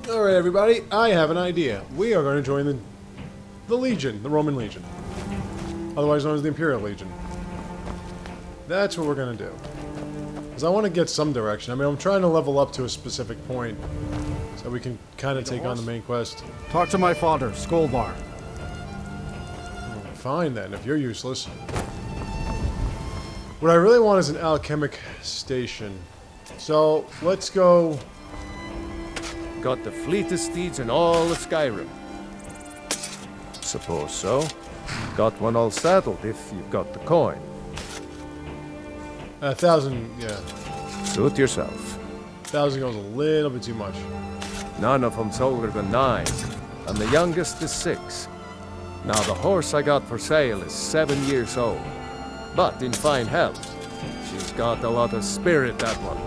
Alright, everybody, I have an idea. We are going to join the Legion, the Roman Legion. Otherwise known as the Imperial Legion. That's what we're going to do. Because I want to get some direction. I mean, I'm trying to level up to a specific point. So we can kind of take on the main quest. Talk to my father, Skolvar. Fine then, if you're useless. What I really want is an alchemic station. So, let's go... Got the fleetest steeds in all of Skyrim. Suppose so. Got one all saddled if you've got the coin. 1,000, yeah. Suit yourself. 1,000 goes a little bit too much. None of them's older than 9, and the youngest is 6. Now the horse I got for sale is 7 years old, but in fine health. She's got a lot of spirit, that one.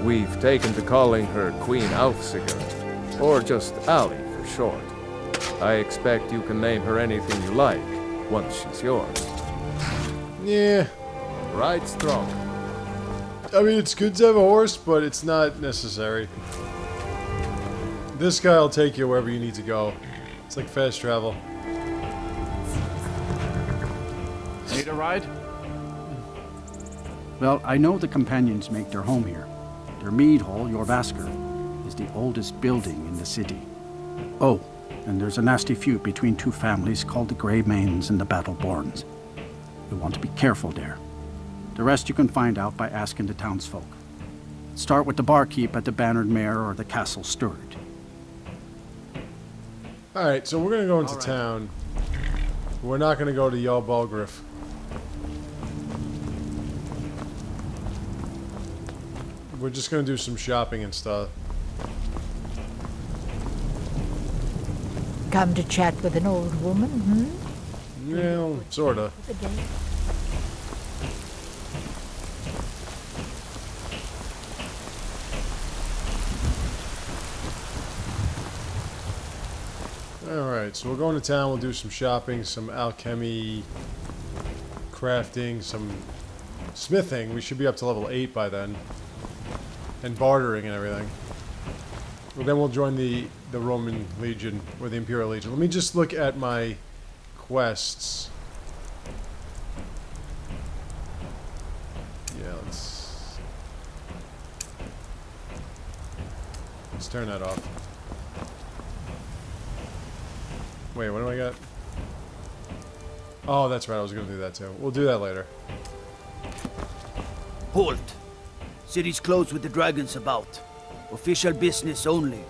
We've taken to calling her Queen Aufsiger, or just Ali for short. I expect you can name her anything you like, once she's yours. Yeah. Ride strong. I mean, it's good to have a horse, but it's not necessary. This guy will take you wherever you need to go. It's like fast travel. Need a ride? Well, I know the companions make their home here. Their mead hall, Jorvaskr, is the oldest building in the city. Oh, and there's a nasty feud between two families called the Greymanes and the Battleborns. You want to be careful there. The rest you can find out by asking the townsfolk. Start with the barkeep at the Bannered Mare or the Castle Steward. Alright, so we're gonna go into town. We're not gonna go to Jarl Balgruuf. We're just gonna do some shopping and stuff. Come to chat with an old woman, hmm? Yeah, sorta. Alright, so we're going to town, we'll do some shopping, some alchemy, crafting, some smithing. We should be up to level 8 by then. And bartering and everything. Well, then we'll join the Roman Legion, or the Imperial Legion. Let me just look at my quests. Yeah, let's turn that off. Wait, what do I got? Oh, that's right, I was gonna do that too. We'll do that later. Halt! City's closed with the dragons about. Official business only.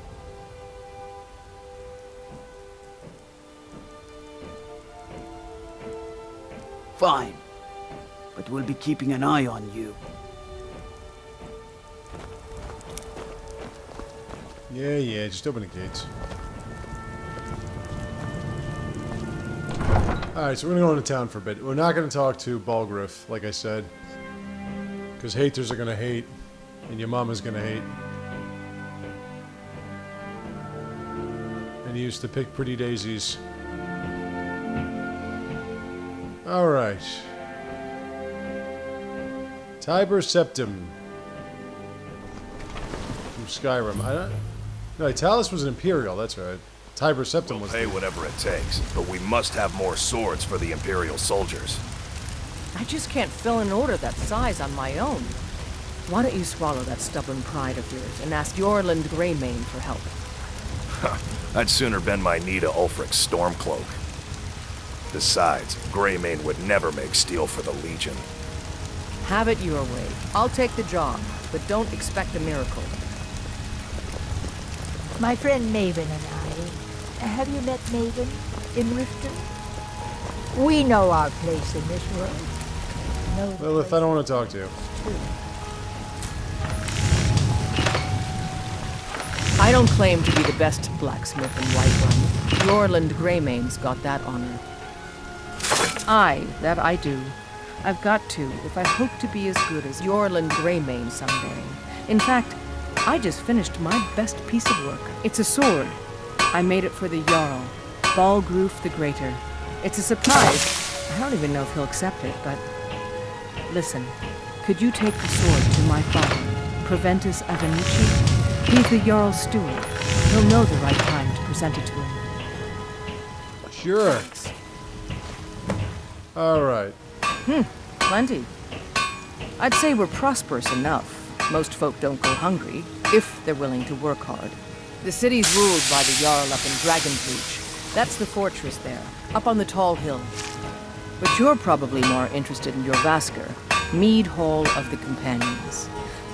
Fine. But we'll be keeping an eye on you. Yeah, just open the gates. Alright, so we're gonna go into town for a bit. We're not gonna talk to Balgruuf, like I said. Because haters are gonna hate, and your mama's gonna hate. And he used to pick pretty daisies. Alright. Tiber Septim. From Skyrim. No, Talius was an Imperial, that's right. Tiber Septim was... We'll pay whatever it takes, but we must have more swords for the Imperial soldiers. I just can't fill an order that size on my own. Why don't you swallow that stubborn pride of yours and ask Jorland Greymane for help? I'd sooner bend my knee to Ulfric's Stormcloak. Besides, Greymane would never make steel for the Legion. Have it your way. I'll take the job, but don't expect a miracle. My friend Maven and I. Have you met Maven in Riften? We know our place in this world. Lilith, I don't want to talk to you. I don't claim to be the best blacksmith in Whiterun. Jorland Greymane's got that honor. That I do. I've got to, if I hope to be as good as Jorland Greymane someday. In fact, I just finished my best piece of work. It's a sword. I made it for the Jarl, Balgruuf the Greater. It's a surprise. I don't even know if he'll accept it, but... Listen, could you take the sword to my father, Proventus Avenici? He's the Jarl's steward. He'll know the right time to present it to him. Sure. Alright. Plenty. I'd say we're prosperous enough. Most folk don't go hungry, if they're willing to work hard. The city's ruled by the Jarl up in Dragonbreach. That's the fortress there, up on the tall hill. But you're probably more interested in your Vasker, Mead Hall of the Companions.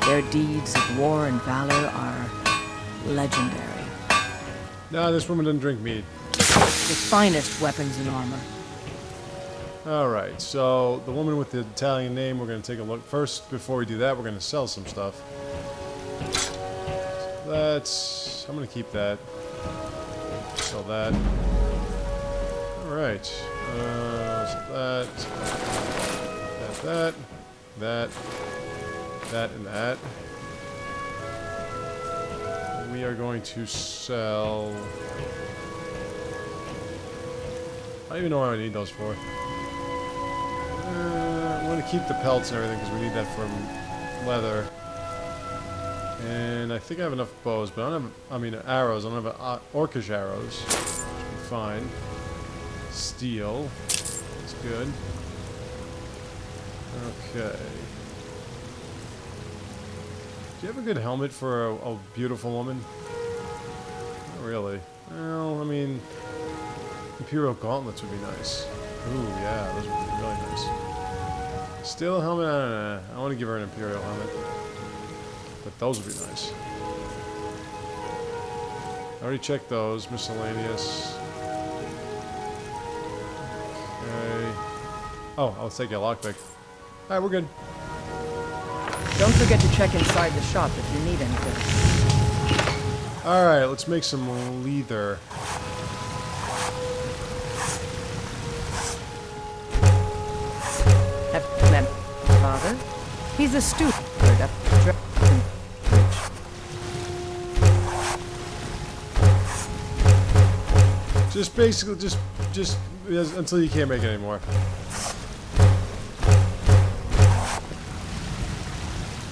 Their deeds of war and valor are legendary. Nah, this woman doesn't drink mead. The finest weapons and armor. Alright, so the woman with the Italian name, we're going to take a look. First, before we do that, we're going to sell some stuff. I'm going to keep that. Sell that. Alright. So that, and that. We are going to sell... I don't even know what I need those for. I'm going to keep the pelts and everything because we need that for leather. And I think I have enough bows, but I don't have, arrows. I don't have orcish arrows. Should be fine. Steel. That's good. Okay. Do you have a good helmet for a beautiful woman? Not really. Well, Imperial gauntlets would be nice. Ooh, yeah, those would be really nice. Steel helmet? I don't know. I want to give her an Imperial helmet. But those would be nice. I already checked those. Miscellaneous. Okay. Oh, I'll take a lockpick. Alright, we're good. Don't forget to check inside the shop if you need anything. Alright, let's make some leather. Have met father? He's a student up Just basically, just until you can't make it anymore.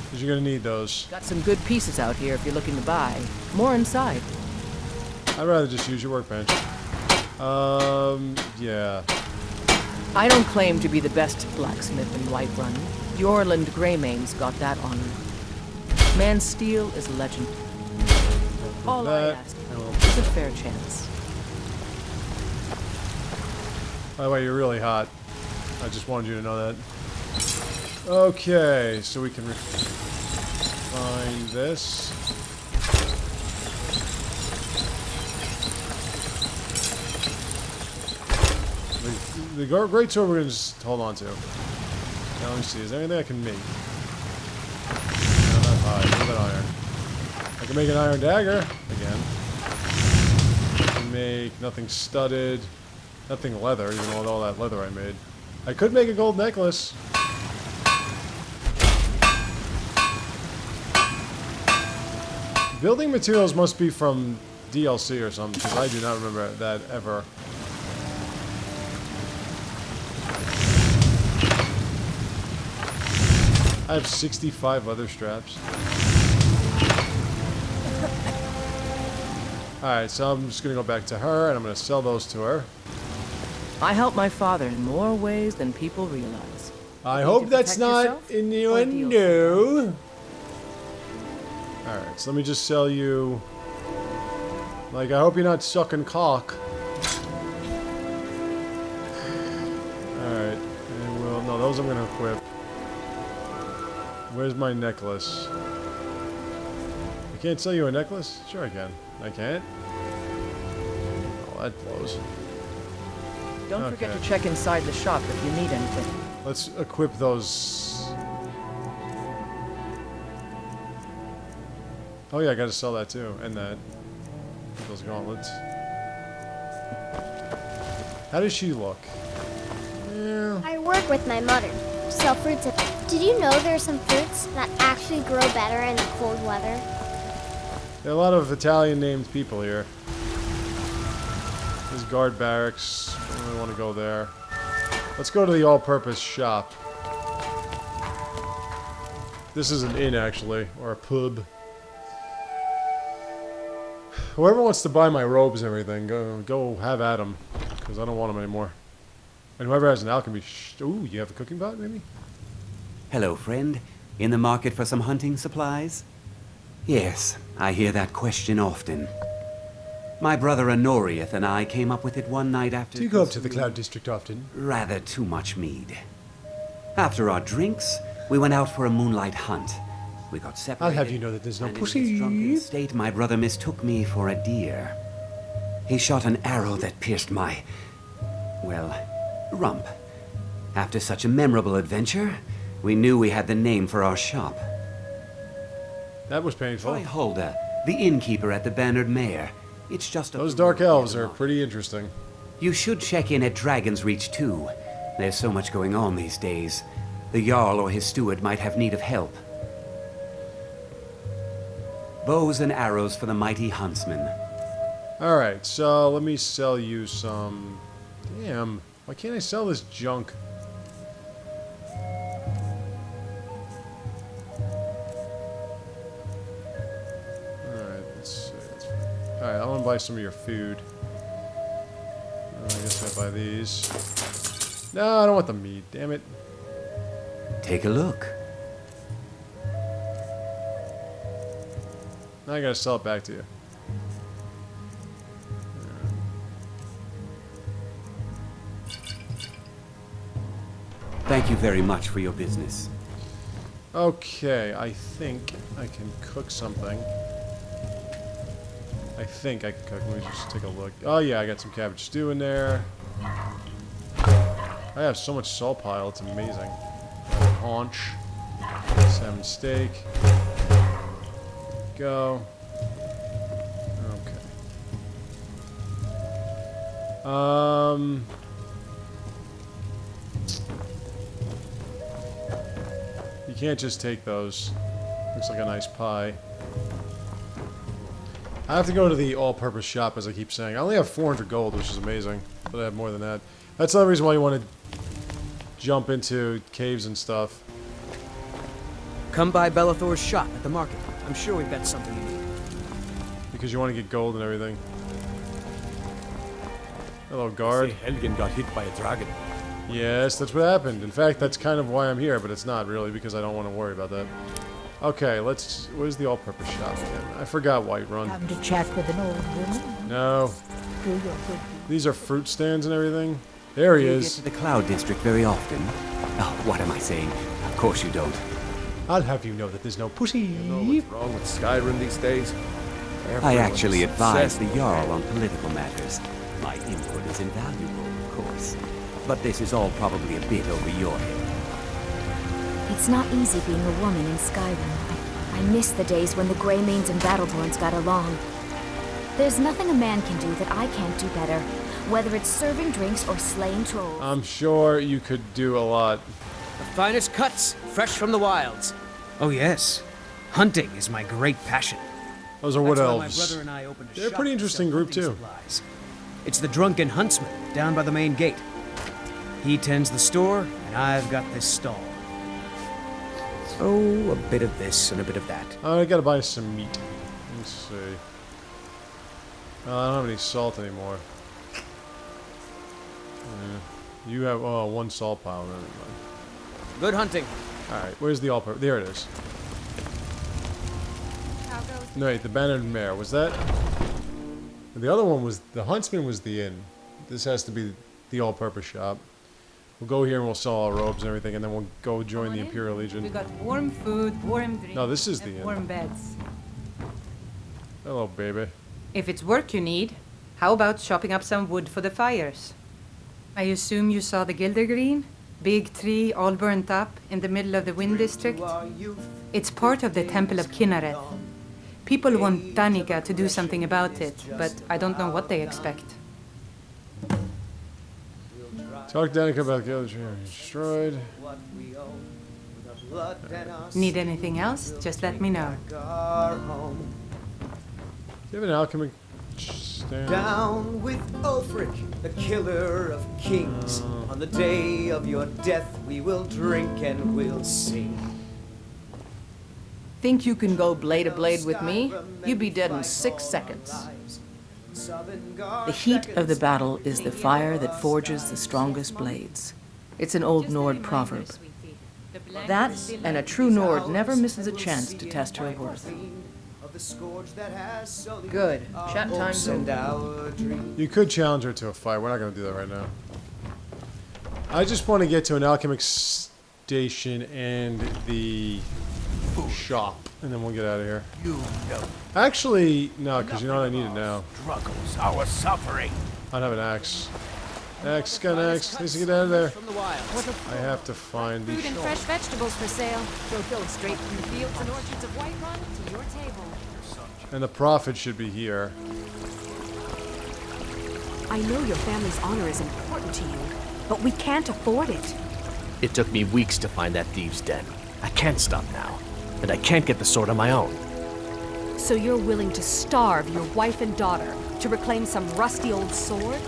Because you're gonna need those. Got some good pieces out here if you're looking to buy. More inside. I'd rather just use your workbench. Yeah. I don't claim to be the best blacksmith in Whiterun. Yorland Greymane's got that honor. Man's steel is legend. All I ask is a fair chance. By the way, you're really hot. I just wanted you to know that. Okay, so we can refine this. The great sword we're going to just hold on to. Now let me see, is there anything I can make? No, not hide. What about iron? I can make an iron dagger, again. I can make nothing studded. Nothing leather, even with all that leather I made. I could make a gold necklace. Building materials must be from DLC or something, because I do not remember that ever. I have 65 leather straps. Alright, so I'm just going to go back to her, and I'm going to sell those to her. I help my father in more ways than people realize. I hope that's not innuendo. Alright, so let me just sell you... Like, I hope you're not sucking cock. Alright, and we'll... No, those I'm going to equip. Where's my necklace? I can't sell you a necklace? Sure I can. I can't? Oh, that blows. Don't forget to check inside the shop if you need anything. Let's equip those. Oh yeah, I gotta sell that too. And that. Those gauntlets. How does she look? Yeah. I work with my mother. Sell fruits. Did you know there are some fruits that actually grow better in the cold weather? There are a lot of Italian named people here. There's guard barracks. I don't really want to go there. Let's go to the all-purpose shop. This is an inn, actually, or a pub. Whoever wants to buy my robes and everything, go have at them, because I don't want them anymore. And whoever has an alchemy... Ooh, you have a cooking pot, maybe? Hello, friend. In the market for some hunting supplies? Yes, I hear that question often. My brother Honorius and I came up with it one night after... Do you go up to the Cloud District often? Rather too much mead. After our drinks, we went out for a moonlight hunt. We got separated. I'll have you know that there's no and pussy. in his drunken state, my brother mistook me for a deer. He shot an arrow that pierced my... well, rump. After such a memorable adventure, we knew we had the name for our shop. That was painful. Try Hulda, the innkeeper at the Bannered Mare. It's just Those dark elves are pretty interesting. You should check in at Dragon's Reach, too. There's so much going on these days. The Jarl or his steward might have need of help. Bows and arrows for the mighty huntsman. Alright, so let me sell you some... Damn, why can't I sell this junk? Alright, let's see. Alright, I want to buy some of your food. I guess I buy these. No, I don't want the meat, damn it. Take a look. Now I gotta sell it back to you. Thank you very much for your business. Okay, I think I can cook something. I think I can cook. Let me just take a look. Oh yeah, I got some cabbage stew in there. I have so much salt pile, it's amazing. Haunch. Salmon steak. Go. Okay. You can't just take those. Looks like a nice pie. I have to go to the all-purpose shop, as I keep saying. I only have 400 gold, which is amazing. But I have more than that. That's the other reason why you want to jump into caves and stuff. Come by Bellathor's shop at the market. I'm sure we've got something you need. Because you want to get gold and everything. Hello, guard. Helgen got hit by a dragon. Yes, that's what happened. In fact, that's kind of why I'm here, but it's not really, because I don't want to worry about that. Okay, let's... Where's the all-purpose shop again? I forgot Whiterun. Come to chat with an old woman? No. Do your good. These are fruit stands and everything. There he You is. get to the Cloud District very often. Oh, what am I saying? Of course you don't. I'll have you know that there's no pussy. You know what's wrong with Skyrim these days? I actually Everyone's advise the obsessed Jarl with on political matters. My input is invaluable, of course. But this is all probably a bit over your head. It's not easy being a woman in Skyrim. I miss the days when the Greymanes and Battleborns got along. There's nothing a man can do that I can't do better, whether it's serving drinks or slaying trolls. I'm sure you could do a lot. The finest cuts, fresh from the wilds. Oh yes, hunting is my great passion. Those are wood That's why elves. my brother and I opened a They're a shop pretty to interesting sell group, hunting too. supplies. It's the drunken huntsman down by the main gate. He tends the store, and I've got this stall. Oh, a bit of this and a bit of that. I gotta buy some meat. Let's see. I don't have any salt anymore. You have, oh, one salt pile. Never mind. Good hunting. Alright, where's the all-purpose? There it is. No, wait, the Bannered Mare. Was that... The other one was... The Huntsman was the inn. This has to be the all-purpose shop. We'll go here and we'll sell our robes and everything, and then we'll go join the Imperial Legion. We got warm food, warm drinks, No, this is the and inn. warm beds. Hello, baby. If it's work you need, how about chopping up some wood for the fires? I assume you saw the Gildergreen? Big tree all burnt up in the middle of the Wind District? It's part of the Temple of Kinnareth. People want Danica to do something about it, but I don't know what they expect. Talk to Danica about the Gildergreen destroyed. Need anything else? Just let me know. Do you have an alchemy stand? Down with Ulfric, the killer of kings. On the day of your death we will drink and we'll sing. Think you can go blade to blade with me? You'd be dead in 6 seconds. The heat of the battle is the fire that forges the strongest blades. It's an old Nord proverb. That, and a true Nord never misses a chance to test her worth. Good. Chat time's over. You could challenge her to a fight. We're not going to do that right now. I just want to get to an alchemic station and the shop, and then we'll get out of here. Actually, no, because you know what? I need it now. Struggles, our suffering. I don't have an axe. Axe, got an axe. Needs to get out of there. I have to find the Food and shop. fresh vegetables for sale. Fulfilled straight from the fields and orchards of Whiterun to your table. And the profit should be here. I know your family's honor is important to you, but we can't afford it. It took me weeks to find that thieves' den. I can't stop now, and I can't get the sword on my own. So you're willing to starve your wife and daughter to reclaim some rusty old sword?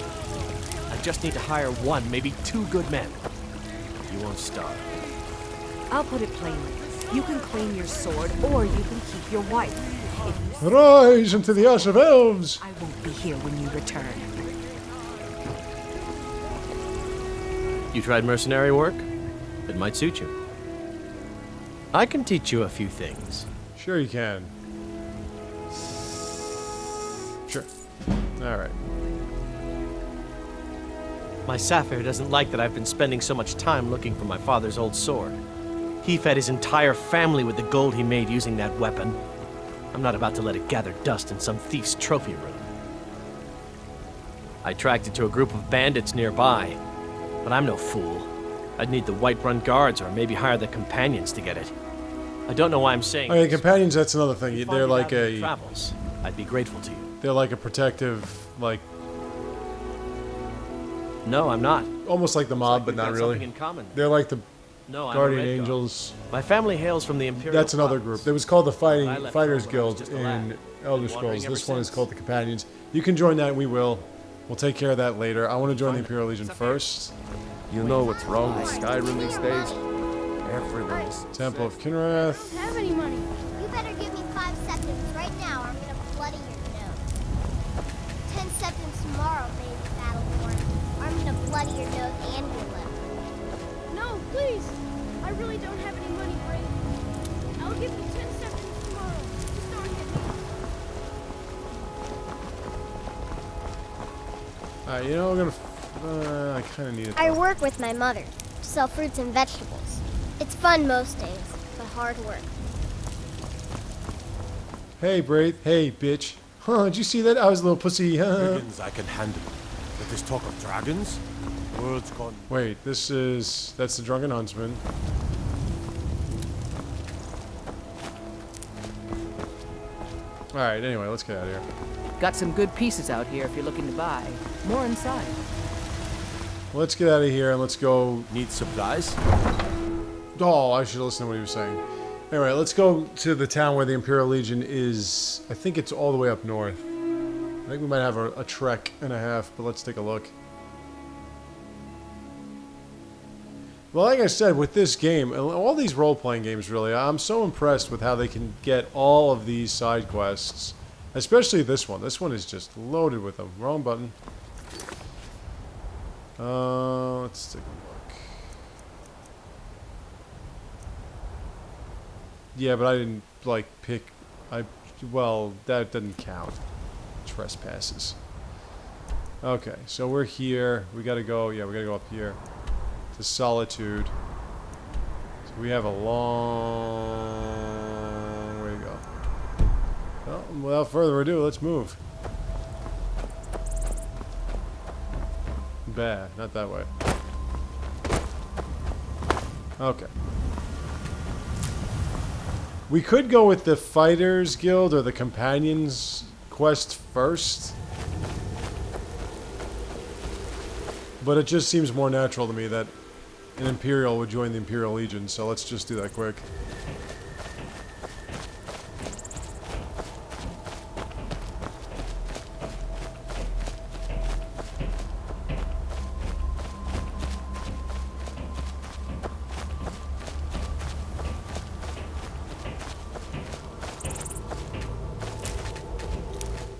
I just need to hire one, maybe 2 good men. You won't starve. I'll put it plainly. You can claim your sword, or you can keep your wife. Rise into the House of Elves! I won't be here when you return. You tried mercenary work? It might suit you. I can teach you a few things. Sure you can. Sure. Alright. My Sapphire doesn't like that I've been spending so much time looking for my father's old sword. He fed his entire family with the gold he made using that weapon. I'm not about to let it gather dust in some thief's trophy room. I tracked it to a group of bandits nearby, but I'm no fool. I'd need the Whiterun guards or maybe hire the companions to get it. I don't know why I'm saying. Oh yeah, companions, that's another thing. If They're like a... travels, I'd be grateful to you. They're like a protective, like... No, I'm not. Almost like the mob, but we've not got really. something in common. They're like the No, I'm a Guardian Red Guard. Angels. My family hails from the Imperial That's another Province. group. It was called the I left Fighters home when I was Guild just a lad. in Elder Been Scrolls. wandering ever This one is since. called the Companions. You can join that, and we will. We'll take care of that later. I want to join the Imperial Legion first. You know what's wrong with Skyrim these days? Everything's Temple of I Kinrath. don't have any money. You better give me 5 seconds right now or I'm gonna bloody your nose. 10 seconds tomorrow, baby Battleborn. Or I'm gonna bloody your nose and your lip. No, please. I really don't have any money, Brave. I'll give you 10 seconds tomorrow. Just don't hit me. Alright, you know, we're gonna... I kind of need it. I work with my mother to sell fruits and vegetables. It's fun most days, but hard work. Hey, Braith. Hey, bitch. Huh, did you see that? I was a little pussy. Dragons I can handle. But this talk of dragons? World's gone. Wait, this is... That's the Drunken Huntsman. Alright, anyway, let's get out of here. Got some good pieces out here if you're looking to buy. More inside. Let's get out of here and let's go... Need supplies? Oh, I should listen to what he was saying. Anyway, let's go to the town where the Imperial Legion is. I think it's all the way up north. I think we might have a trek and a half, but let's take a look. Well, like I said, with this game, all these role-playing games, really, I'm so impressed with how they can get all of these side quests. Especially this one. This one is just loaded with them. Wrong button. Let's take a look. Yeah, but I didn't, like, pick... Well, that doesn't count. Trespasses. Okay, so we're here. We gotta go... Yeah, we gotta go up here. To Solitude. So we have a long way to go. Well, without further ado, let's move. Bah, not that way. Okay. We could go with the Fighters Guild or the Companions quest first. But it just seems more natural to me that an Imperial would join the Imperial Legion, so let's just do that quick.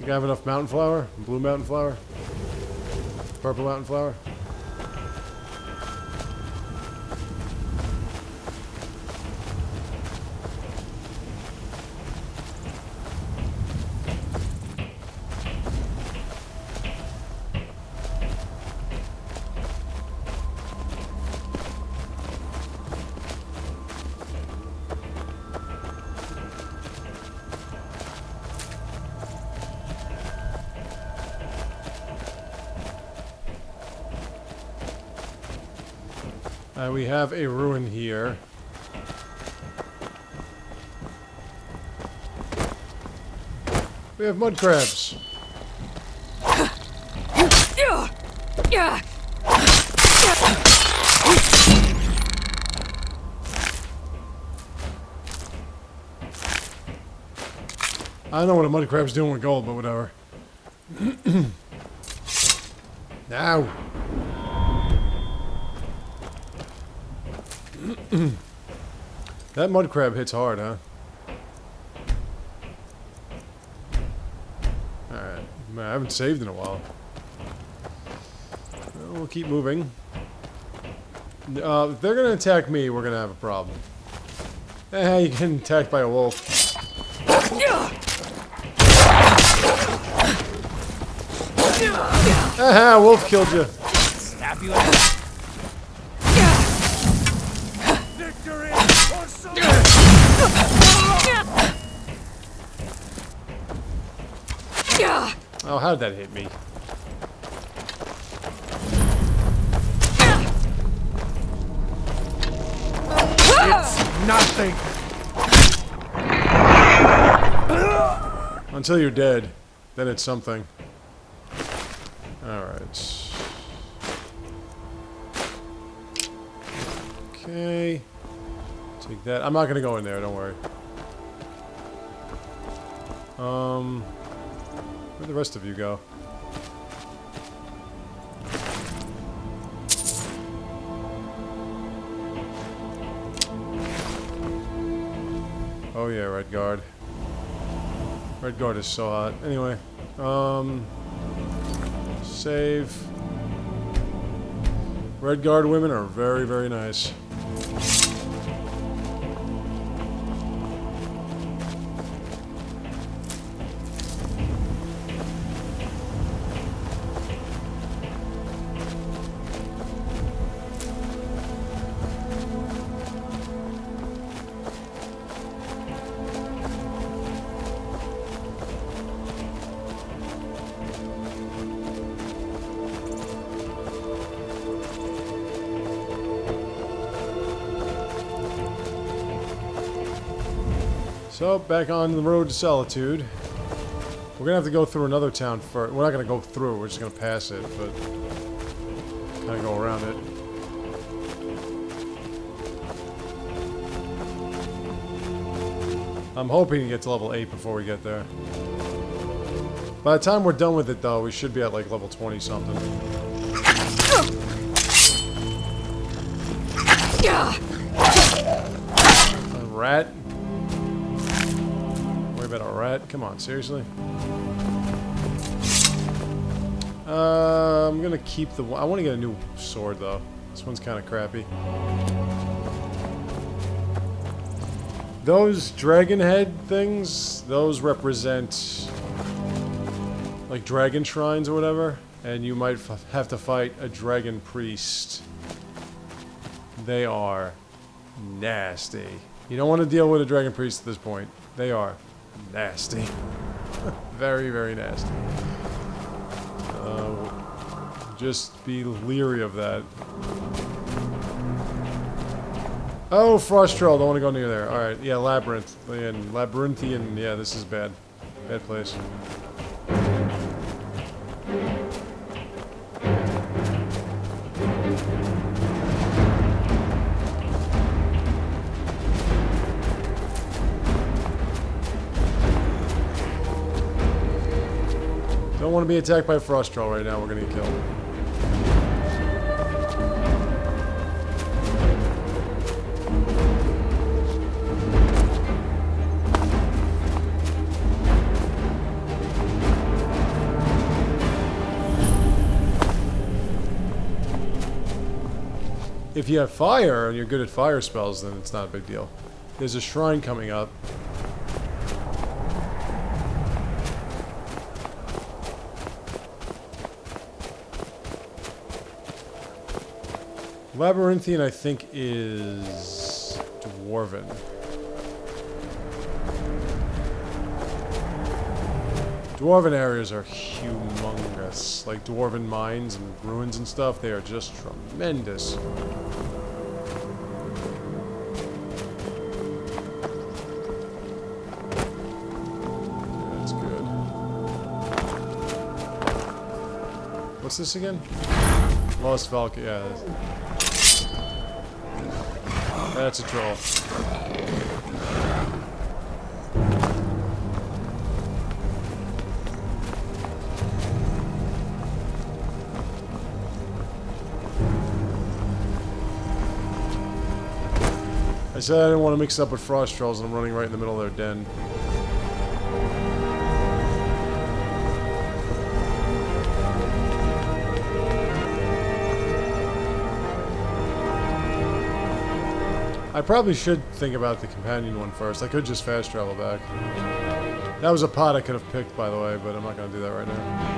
Think I have enough mountain flower? Blue mountain flower? Purple mountain flower? We have a ruin here. We have mud crabs. I don't know what a mud crab's doing with gold, but whatever. Now. That mud crab hits hard, huh? Alright. Man, I haven't saved in a while. Well, we'll keep moving. If they're gonna attack me, we're gonna have a problem. Eh, you get attacked by a wolf. Aha, wolf killed you. Stab you Oh, how did that hit me? It's nothing. Until you're dead, then it's something. Alright. Okay. Take that. I'm not gonna go in there, don't worry. Where'd the rest of you go? Oh yeah, Red Guard. Red Guard is so hot. Anyway, save. Red Guard women are very, very nice. So, back on the road to Solitude. We're gonna have to go through another town first. We're not gonna go through, we're just gonna pass it, but kinda go around it. I'm hoping to get to level 8 before we get there. By the time we're done with it, though, we should be at like level 20 something. A rat? About a rat? Come on, seriously? I'm gonna keep the one. I want to get a new sword, though. This one's kind of crappy. Those dragon head things, those represent like dragon shrines or whatever, and you might have to fight a dragon priest. They are nasty. You don't want to deal with a dragon priest at this point. They are nasty. Very, very nasty. Just be leery of that. Oh, Frost Troll. Don't want to go near there. Alright, yeah, Labyrinthian. Labyrinthian. Yeah, this is bad. Bad place. Don't want to be attacked by a Frost Troll right now. We're going to get killed. If you have fire and you're good at fire spells, then it's not a big deal. There's a shrine coming up. Labyrinthian, I think, is Dwarven. Dwarven areas are humongous. Like Dwarven mines and ruins and stuff, they are just tremendous. That's good. What's this again? Lost Valkyrie, yeah. That's a troll. I said I didn't want to mix it up with frost trolls, and I'm running right in the middle of their den. I probably should think about the companion one first. I could just fast travel back. That was a pot I could have picked, by the way, but I'm not going to do that right now.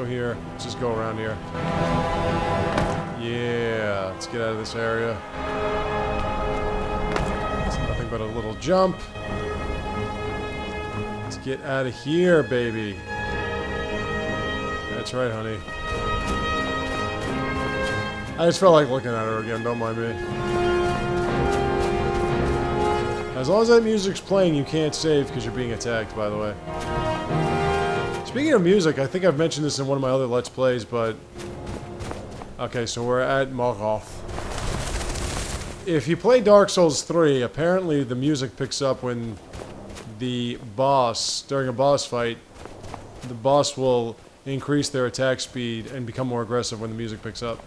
Here. Let's just go around here. Yeah, let's get out of this area. It's nothing but a little jump. Let's get out of here, baby. That's right, honey. I just felt like looking at her again, don't mind me. As long as that music's playing, you can't save because you're being attacked, by the way. Speaking of music, I think I've mentioned this in one of my other Let's Plays, but... Okay, so we're at Morath. If you play Dark Souls 3, apparently the music picks up when the boss, during a boss fight, the boss will increase their attack speed and become more aggressive when the music picks up.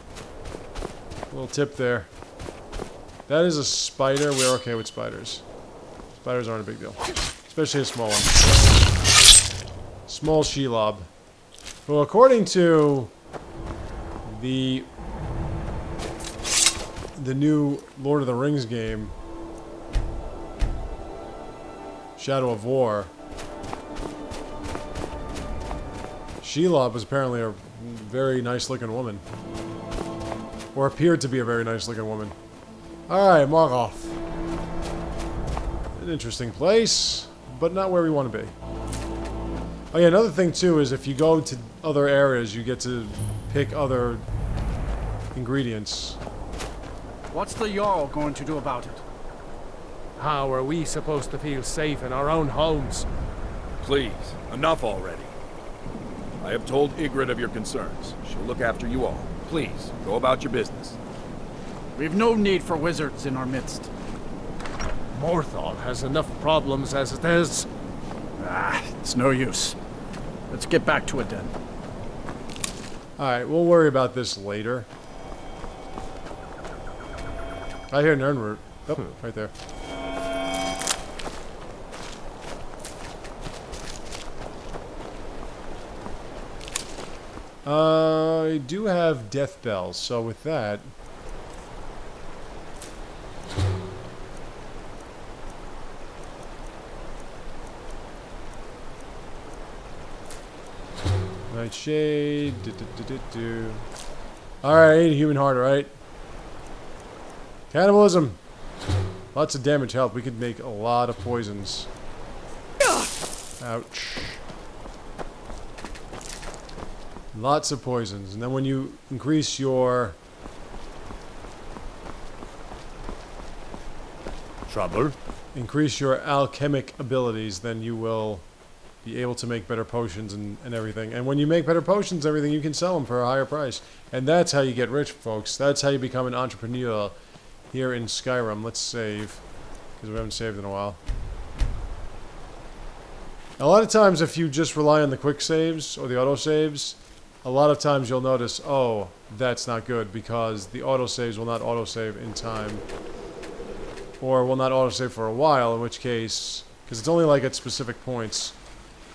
A little tip there. That is a spider. We're okay with spiders. Spiders aren't a big deal. Especially a small one. Small Shelob. Well, according to the new Lord of the Rings game, Shadow of War, Shelob was apparently a very nice-looking woman. Or appeared to be a very nice-looking woman. Alright, Morath. An interesting place, but not where we want to be. Oh yeah, another thing too is if you go to other areas, you get to pick other ingredients. What's the Jarl going to do about it? How are we supposed to feel safe in our own homes? Please, enough already. I have told Ygritte of your concerns. She'll look after you all. Please, go about your business. We've no need for wizards in our midst. Morthal has enough problems as it is. It's no use. Let's get back to it then. Alright, we'll worry about this later. I hear Nernroot. Oh, right there. I do have death bells, so with that... Nightshade. Alright, human heart, alright? Cannibalism. Lots of damage help. We could make a lot of poisons. Ouch. Lots of poisons. And then when you increase your... Trouble? Increase your alchemic abilities, then you will be able to make better potions and everything. And when you make better potions and everything, you can sell them for a higher price. And that's how you get rich, folks. That's how you become an entrepreneur here in Skyrim. Let's save, because we haven't saved in a while. A lot of times, if you just rely on the quick saves or the auto saves, a lot of times you'll notice, oh, that's not good, because the auto saves will not auto save in time, or will not auto save for a while, in which case Because it's only like at specific points.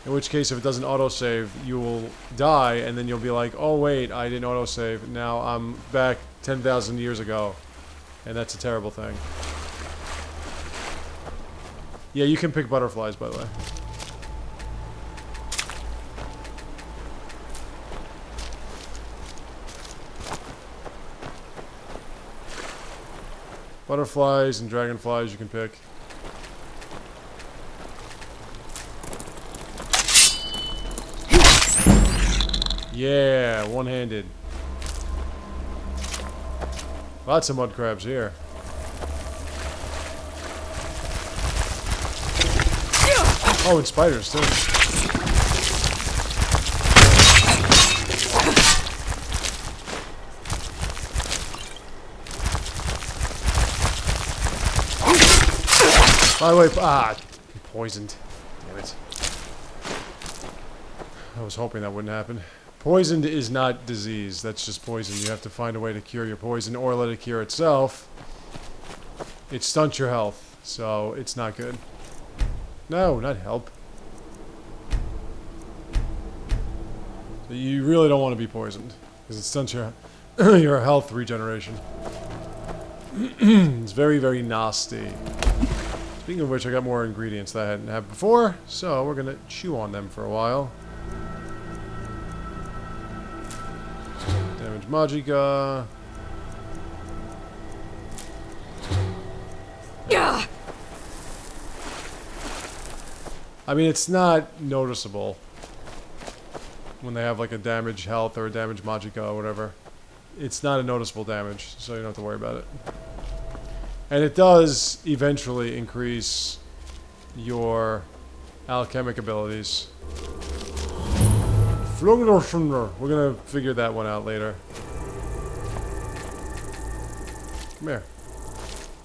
In which case, if it doesn't autosave, you will die, and then you'll be like, oh wait, I didn't autosave. Now I'm back 10,000 years ago. And that's a terrible thing. Yeah, you can pick butterflies, by the way. Butterflies and dragonflies you can pick. Yeah, one-handed. Lots of mud crabs here. Oh, and spiders too. By the way, I'm poisoned. Damn it. I was hoping that wouldn't happen. Poisoned is not disease, that's just poison. You have to find a way to cure your poison or let it cure itself. It stunts your health, so it's not good. No, not help. So you really don't want to be poisoned, because it stunts your, your health regeneration. It's very, very nasty. Speaking of which, I got more ingredients that I hadn't had before, so we're gonna chew on them for a while. Damage Magica. Yeah. I mean, it's not noticeable when they have like a damage health or a damage Magica or whatever. It's not a noticeable damage, so you don't have to worry about it. And it does eventually increase your alchemic abilities. We're gonna figure that one out later. Come here.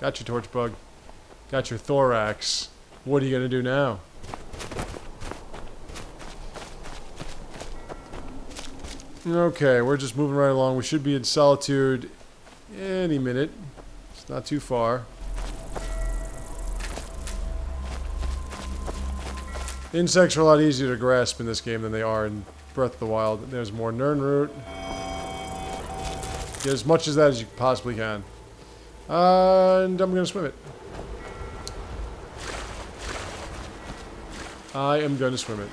Got your torch bug. Got your thorax. What are you gonna do now? Okay, we're just moving right along. We should be in Solitude any minute. It's not too far. Insects are a lot easier to grasp in this game than they are in Breath of the Wild. There's more Nirnroot. Get as much of that as you possibly can. And I'm gonna swim it. I am gonna swim it.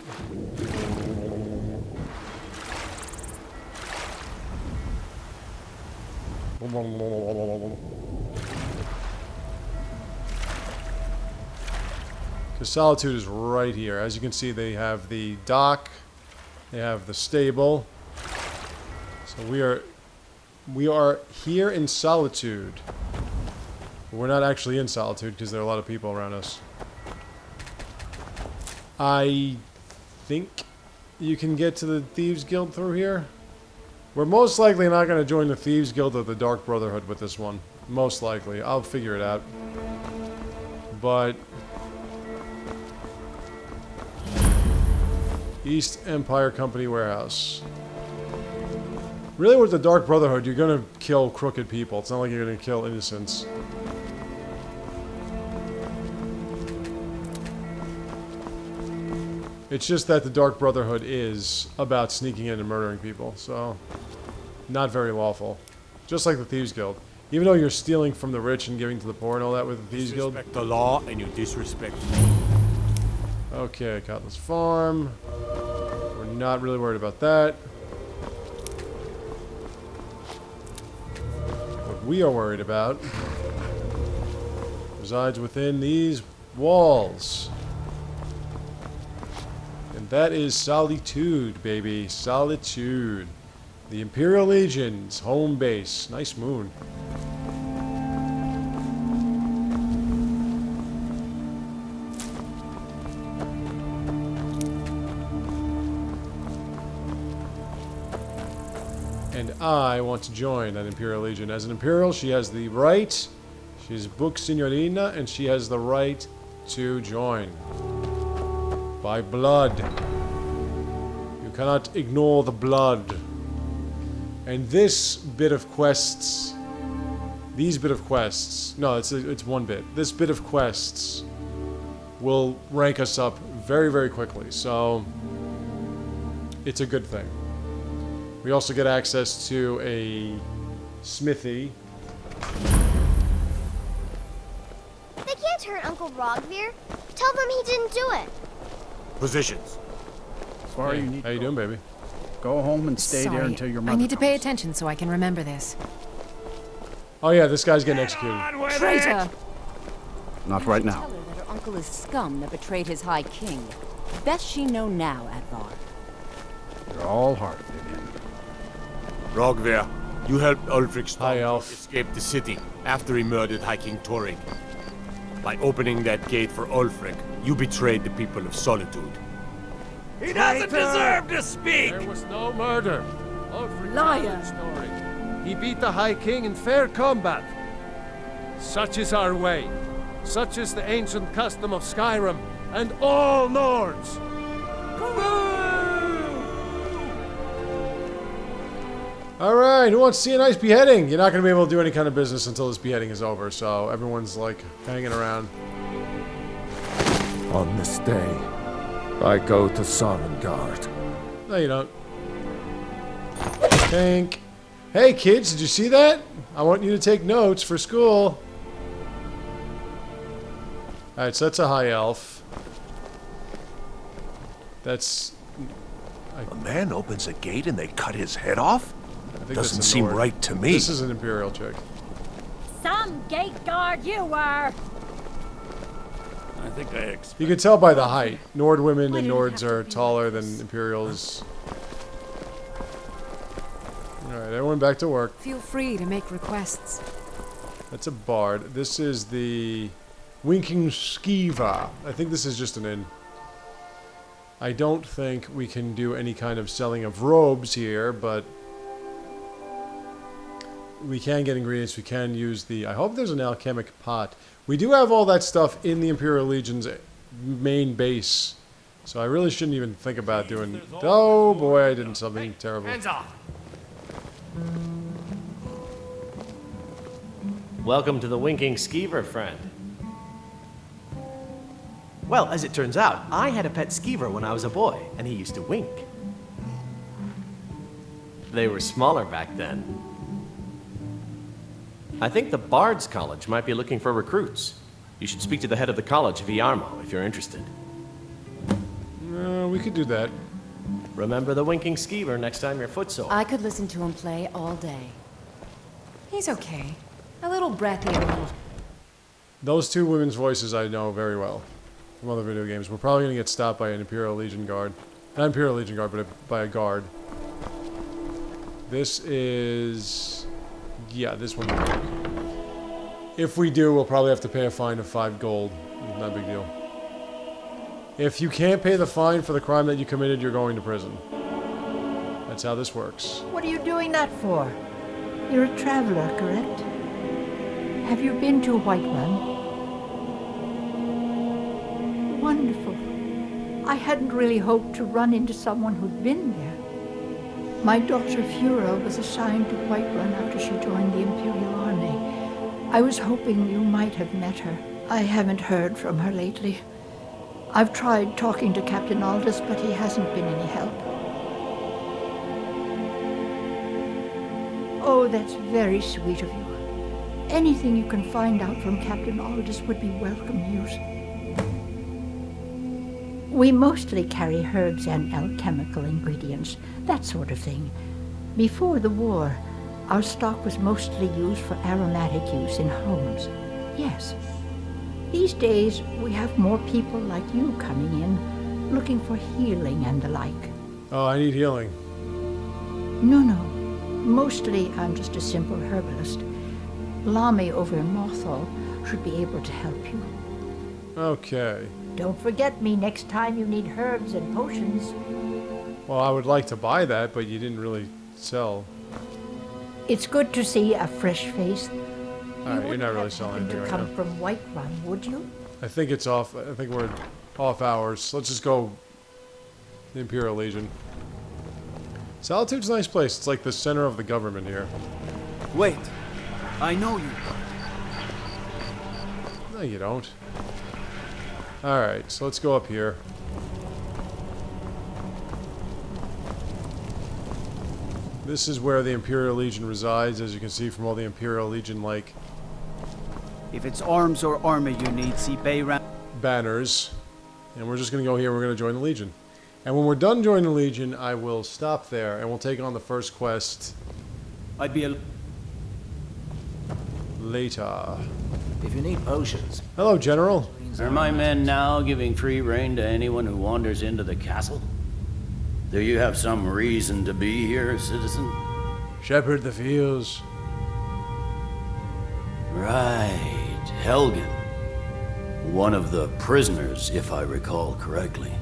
Because Solitude is right here. As you can see, they have the dock, they have the stable. So we are here in Solitude. But we're not actually in Solitude because there are a lot of people around us. I think you can get to the Thieves Guild through here. We're most likely not going to join the Thieves Guild or the Dark Brotherhood with this one. Most likely. I'll figure it out. But East Empire Company Warehouse. Really, with the Dark Brotherhood, you're going to kill crooked people. It's not like you're going to kill innocents. It's just that the Dark Brotherhood is about sneaking in and murdering people, so not very lawful. Just like the Thieves Guild. Even though you're stealing from the rich and giving to the poor and all that with the Thieves Guild. Disrespect the law and you disrespect me. Okay, Cutlass Farm. We're not really worried about that. What we are worried about resides within these walls. And that is Solitude, baby. Solitude. The Imperial Legion's home base. Nice moon. And I want to join that Imperial Legion. As an Imperial, she has the right. She's Book Signorina, and she has the right to join. By blood. You cannot ignore the blood. And this bit of quests, these bit of quests, no, it's one bit. This bit of quests will rank us up very, very quickly. So it's a good thing. We also get access to a smithy. They can't hurt Uncle Rogvir. Tell them he didn't do it. Positions. As far as you need How you doing, baby? Go home and stay there until your mother I need to pay comes. attention so I can remember this. Oh yeah, this guy's getting executed. Traitor! Not right now. Tell her that her uncle is scum that betrayed his high king. Best she know now, Advar. You're all heart, Vivian. Rogvir, you helped Ulfric Hi, Elf. escape the city after he murdered High King Torrig. By opening that gate for Ulfric, you betrayed the people of Solitude. He doesn't deserve to speak! There was no murder. Liar! Story. He beat the High King in fair combat. Such is our way. Such is the ancient custom of Skyrim and all Nords. Alright, who wants to see a nice beheading? You're not going to be able to do any kind of business until this beheading is over, so everyone's like hanging around. On this day, I go to Sovngarde. No, you don't. Tank. Hey kids, did you see that? I want you to take notes for school. Alright, so that's a high elf. That's... A man opens a gate and they cut his head off? I think Doesn't that's a seem Nord. right to me. This is an Imperial chick. Some gate guard you were. I think I You can tell by the height. Nord women and Nords are taller than Imperials. Alright, everyone back to work. Feel free to make requests. That's a bard. This is the Winking Skiva. I think this is just an inn. I don't think we can do any kind of selling of robes here, but we can get ingredients. We can use the... I hope there's an alchemic pot. We do have all that stuff in the Imperial Legion's main base, so I really shouldn't even think about doing... Oh boy, I did something terrible. Hands off! Welcome to the Winking Skeever, friend. Well, as it turns out, I had a pet skeever when I was a boy, and he used to wink. They were smaller back then. I think the Bard's College might be looking for recruits. You should speak to the head of the college, Viarmo, if you're interested. We could do that. Remember the Winking Skeever next time you're footsore. I could listen to him play all day. He's okay. A little breathy and a little... Those two women's voices I know very well from other video games. We're probably going to get stopped by an Imperial Legion guard. Not Imperial Legion guard, but by a guard. This is... Yeah, this one. If we do, we'll probably have to pay a fine of 5 gold. Not a big deal. If you can't pay the fine for the crime that you committed, you're going to prison. That's how this works. What are you doing that for? You're a traveler, correct? Have you been to Whiterun? Wonderful. I hadn't really hoped to run into someone who'd been there. My daughter Fura was assigned to Whiterun after she joined the Imperial Army. I was hoping you might have met her. I haven't heard from her lately. I've tried talking to Captain Aldous, but he hasn't been any help. Oh, that's very sweet of you. Anything you can find out from Captain Aldous would be welcome news. We mostly carry herbs and alchemical ingredients, that sort of thing. Before the war, our stock was mostly used for aromatic use in homes. Yes. These days, we have more people like you coming in, looking for healing and the like. Oh, I need healing. No. Mostly, I'm just a simple herbalist. Lamy over in Mothall should be able to help you. Okay. Don't forget me next time you need herbs and potions. Well, I would like to buy that, but you didn't really sell. It's good to see a fresh face. Alright, you're not really selling anything To right come now. from Whiterun, would you? I think it's off. I think we're off hours. Let's just go the Imperial Legion. Solitude's a nice place. It's like the center of the government here. Wait. I know you. No, you don't. Alright, so let's go up here. This is where the Imperial Legion resides, as you can see from all the Imperial Legion, like... If it's arms or armor you need, see Bay Round... banners. And we're just going to go here and we're going to join the Legion. And when we're done joining the Legion, I will stop there and we'll take on the first quest... I'd be a... later. If you need potions... Hello, General. Are my men now giving free rein to anyone who wanders into the castle? Do you have some reason to be here, citizen? Shepherd the fields. Right, Helgen. One of the prisoners, if I recall correctly.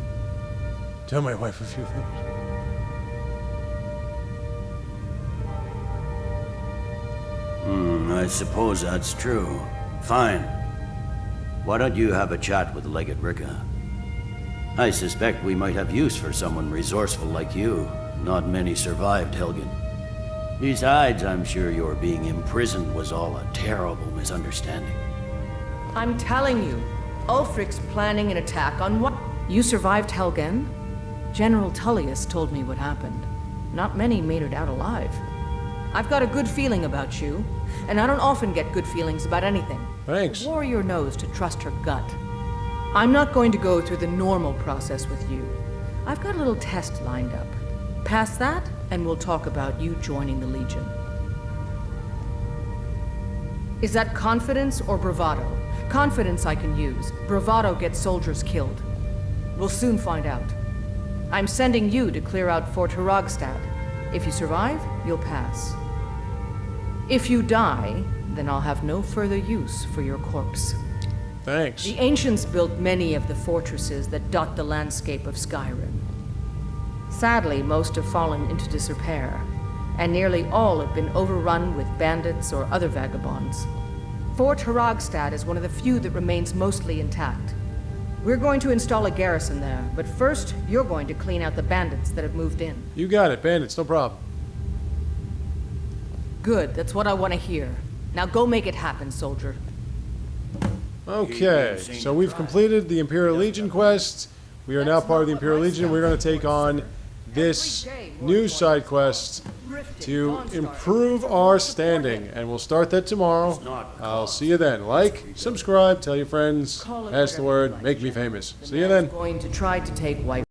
Tell my wife a few things. I suppose that's true. Fine. Why don't you have a chat with Legate Ricka? I suspect we might have use for someone resourceful like you. Not many survived Helgen. Besides, I'm sure your being imprisoned was all a terrible misunderstanding. I'm telling you, Ulfric's planning an attack on what? You survived Helgen? General Talius told me what happened. Not many made it out alive. I've got a good feeling about you, and I don't often get good feelings about anything. Thanks. A warrior knows to trust her gut. I'm not going to go through the normal process with you. I've got a little test lined up. Pass that, and we'll talk about you joining the Legion. Is that confidence or bravado? Confidence I can use. Bravado gets soldiers killed. We'll soon find out. I'm sending you to clear out Fort Hrogstad. If you survive, you'll pass. If you die, then I'll have no further use for your corpse. Thanks. The ancients built many of the fortresses that dot the landscape of Skyrim. Sadly, most have fallen into disrepair, and nearly all have been overrun with bandits or other vagabonds. Fort Hrogstad is one of the few that remains mostly intact. We're going to install a garrison there, but first, you're going to clean out the bandits that have moved in. You got it, bandits, no problem. Good, that's what I want to hear. Now go make it happen, soldier. Okay, so we've completed the Imperial Legion quest. We are now part of the Imperial Legion. We're going to take on this new side quest to improve our standing. And we'll start that tomorrow. I'll see you then. Like, subscribe, tell your friends, pass the word, make me famous. See you then. Going to try to take White